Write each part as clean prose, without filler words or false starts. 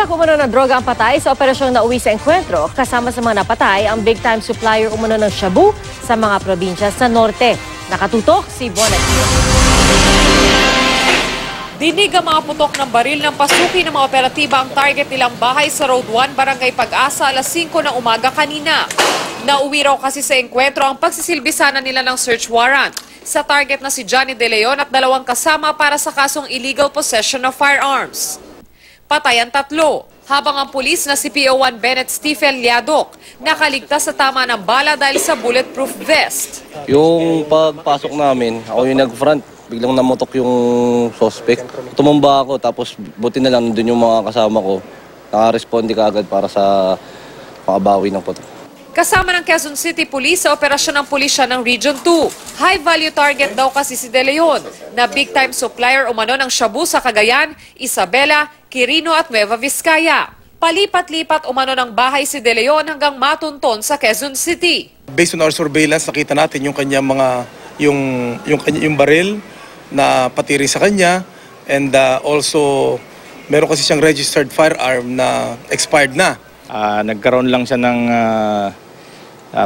Tinalak umano ng droga ang patay sa operasyong nauwi sa engkwentro. Kasama sa mga napatay ang big-time supplier umano ng shabu sa mga probinsya sa norte. Nakatutok si Bonnet. Dinig ang mga putok ng baril ng pasuki ng mga operatiba ang target nilang bahay sa Road 1, Barangay Pag-asa, alas 5 ng umaga kanina. Nauwi raw kasi sa engkwentro ang pagsisilbisanan nila ng search warrant sa target na si Johnny De Leon at 2 kasama para sa kasong illegal possession of firearms. Patay ang 3, habang ang pulis na si PO1 Bennett Stephen Liadok nakaligtas sa tama ng bala dahil sa bulletproof vest. Yung pagpasok namin, ako yung nag-front. Biglang namotok yung suspect. Tumumba ako, tapos buti na lang doon yung mga kasama ko. Naka-responde ka agad para sa makabawi ng putok. Kasama ng Quezon City Police sa operasyon ng pulisya ng Region 2. High-value target daw kasi si De Leon, na big-time supplier umano ng shabu sa Cagayan, Isabela, Quirino at Nueva Vizcaya. Palipat-lipat umano ng bahay si De Leon hanggang matunton sa Quezon City. Based on our surveillance, nakita natin yung kanyang mga yung baril na patiri sa kanya, and also meron kasi siyang registered firearm na expired na. Nagkaroon lang siya ng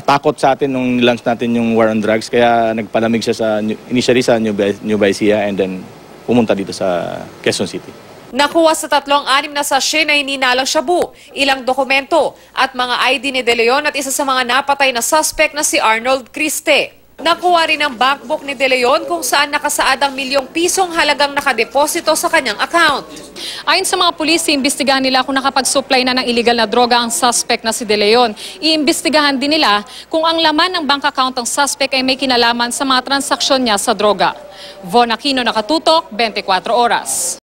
takot sa atin nung nilaunch natin yung war on drugs, kaya nagpalamig siya initially sa New Baicia and then pumunta dito sa Quezon City. Nakuha sa 3-6 na sachet na hininalang shabu, ilang dokumento at mga ID ni De Leon at isa sa mga napatay na suspect na si Arnold Criste. Nakuha rin ang bankbook ni De Leon kung saan nakasaad ang ₱1,000,000 halagang nakadeposito sa kanyang account. Ayon sa mga pulis, iimbestigahan nila kung nakapag-supply na ng illegal na droga ang suspect na si De Leon. Iimbestigahan din nila kung ang laman ng bank account ng suspect ay may kinalaman sa mga transaksyon niya sa droga. Von Aquino, Nakatutok, 24 Oras.